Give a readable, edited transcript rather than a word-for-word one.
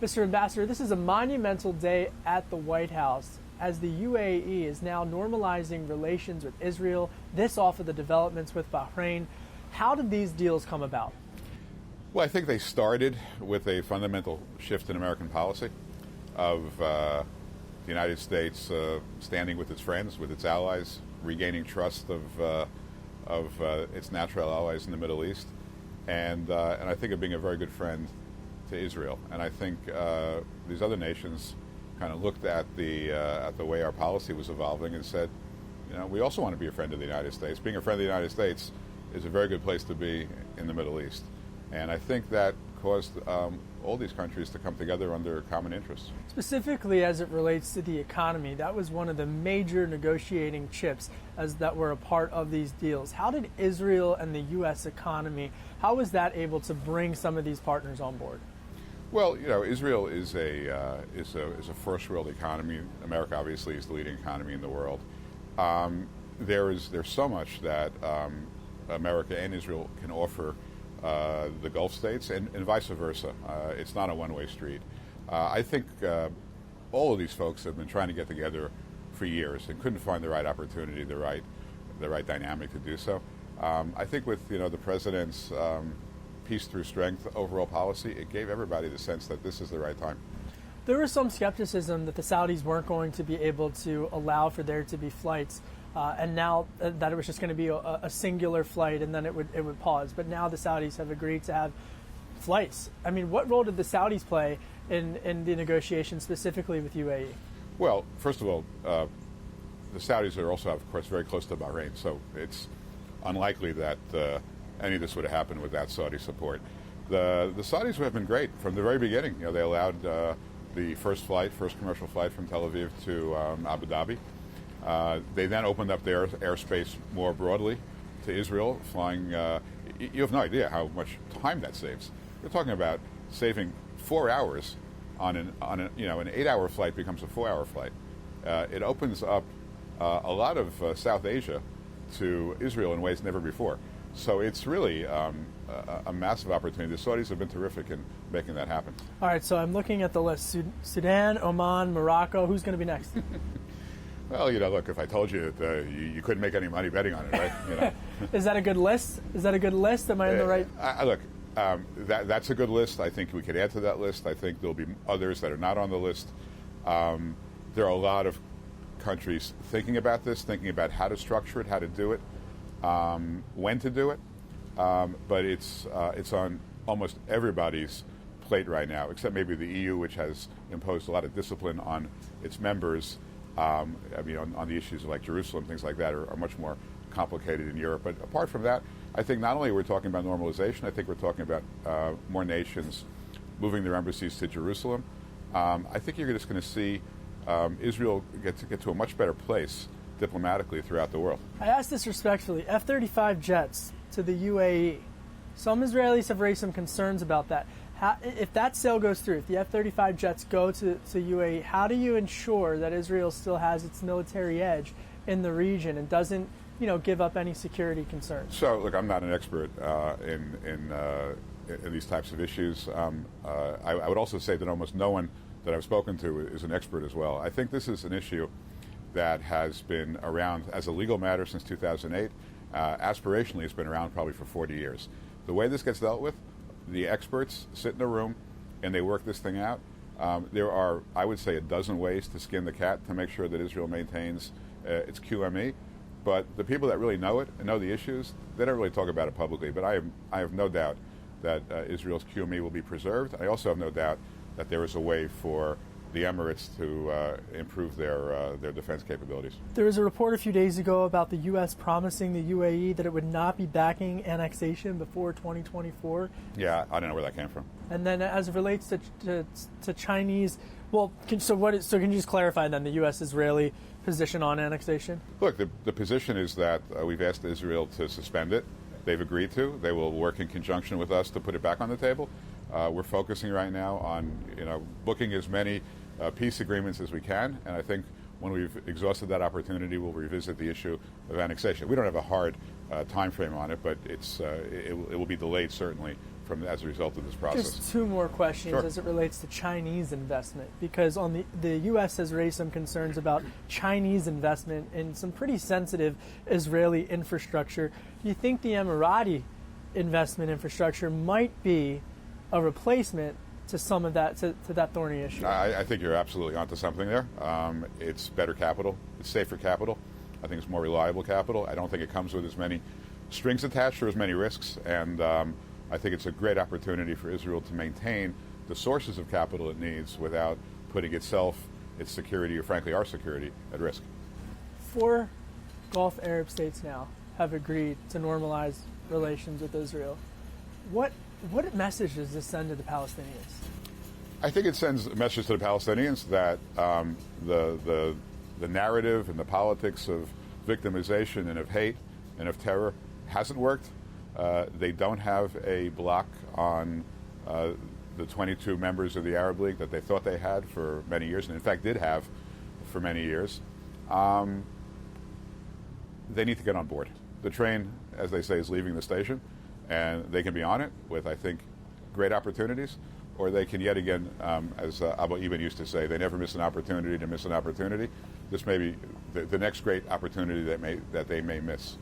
Mr. Ambassador, this is a monumental day at the White House as the UAE is now normalizing relations with Israel, this off of the developments with Bahrain. How did these deals come about? Well, I think they started with a fundamental shift in American policy of the United States standing with its friends, with its allies, regaining trust of its natural allies in the Middle East, and I think of being a very good friend to Israel. And I think these other nations kind of looked at the way our policy was evolving and said, you know, we also want to be a friend of the United States. Being a friend of the United States is a very good place to be in the Middle East. And I think that caused all these countries to come together under common interests. Specifically as it relates to the economy, that was one of the major negotiating chips that were a part of these deals. How did Israel and the U.S. economy, how was that able to bring some of these partners on board? Well, you know, Israel is a first world economy. America obviously is the leading economy in the world. There's so much that America and Israel can offer the Gulf states, and vice versa. It's not a one-way street. I think all of these folks have been trying to get together for years and couldn't find the right opportunity, the right dynamic to do so. I think with the president's peace through strength overall policy, it gave everybody the sense that this is the right time. There was some skepticism that the Saudis weren't going to be able to allow for there to be flights. And now that it was just going to be a singular flight and then it would pause. But now the Saudis have agreed to have flights. I mean, what role did the Saudis play in the negotiations specifically with UAE? Well, first of all, the Saudis are also, of course, very close to Bahrain. So it's unlikely that any of this would have happened without Saudi support. The Saudis have been great from the very beginning. You know, they allowed the first commercial flight from Tel Aviv to Abu Dhabi. They then opened up their airspace more broadly to Israel, flying. You have no idea how much time that saves. We're talking about saving 4 hours on an 8-hour flight becomes a 4-hour flight. It opens up a lot of South Asia to Israel in ways never before. So it's really a massive opportunity. The Saudis have been terrific in making that happen. All right, so I'm looking at the list: Sudan, Oman, Morocco. Who's going to be next? Well, look, if I told you that you couldn't make any money betting on it, right? Is that a good list? Is that a good list? Am I in the right? Look, that's a good list. I think we could add to that list. I think there'll be others that are not on the list. There are a lot of countries thinking about this, thinking about how to structure it, how to do it, when to do it. But it's on almost everybody's plate right now, except maybe the EU, which has imposed a lot of discipline on its members. On the issues like Jerusalem, things like that are much more complicated in Europe. But apart from that, I think not only are we talking about normalization, I think we're talking about more nations moving their embassies to Jerusalem. I think you're just going to see Israel get to a much better place diplomatically throughout the world. I ask this respectfully. F-35 jets to the UAE. Some Israelis have raised some concerns about that. If that sale goes through, if the F-35 jets go to UAE, how do you ensure that Israel still has its military edge in the region and doesn't, give up any security concerns? So, look, I'm not an expert in these types of issues. I would also say that almost no one that I've spoken to is an expert as well. I think this is an issue that has been around as a legal matter since 2008. Aspirationally, it's been around probably for 40 years. The way this gets dealt with, the experts sit in a room and they work this thing out. There are, I would say, a dozen ways to skin the cat to make sure that Israel maintains its QME. But the people that really know it and know the issues, they don't really talk about it publicly. But I have no doubt that Israel's QME will be preserved. I also have no doubt that there is a way for the Emirates to improve their defense capabilities. There was a report a few days ago about the U.S. promising the UAE that it would not be backing annexation before 2024. Yeah, I don't know where that came from. And then as it relates to Chinese, can you just clarify then the U.S.-Israeli position on annexation? Look, the position is that we've asked Israel to suspend it. They've agreed to. They will work in conjunction with us to put it back on the table. We're focusing right now on booking as many peace agreements as we can, and I think when we've exhausted that opportunity, we'll revisit the issue of annexation. We don't have a hard time frame on it, but it will be delayed certainly for as a result of this process. Just two more questions Sure. as it relates to Chinese investment, because on the U.S. has raised some concerns about Chinese investment in some pretty sensitive Israeli infrastructure. Do you think the Emirati investment infrastructure might be a replacement to some of that, to that thorny issue? I think you're absolutely onto something there. It's better capital. It's safer capital. I think it's more reliable capital. I don't think it comes with as many strings attached or as many risks. And I think it's a great opportunity for Israel to maintain the sources of capital it needs without putting itself, its security, or frankly our security, at risk. 4 Gulf Arab states now have agreed to normalize relations with Israel. What message does this send to the Palestinians? I think it sends a message to the Palestinians that the narrative and the politics of victimization and of hate and of terror hasn't worked. They don't have a block on the 22 members of the Arab League that they thought they had for many years, and in fact did have for many years. They need to get on board. The train, as they say, is leaving the station, and they can be on it with, I think, great opportunities, or they can yet again, as Abu Ibn used to say, they never miss an opportunity to miss an opportunity. This may be the next great opportunity that they may miss.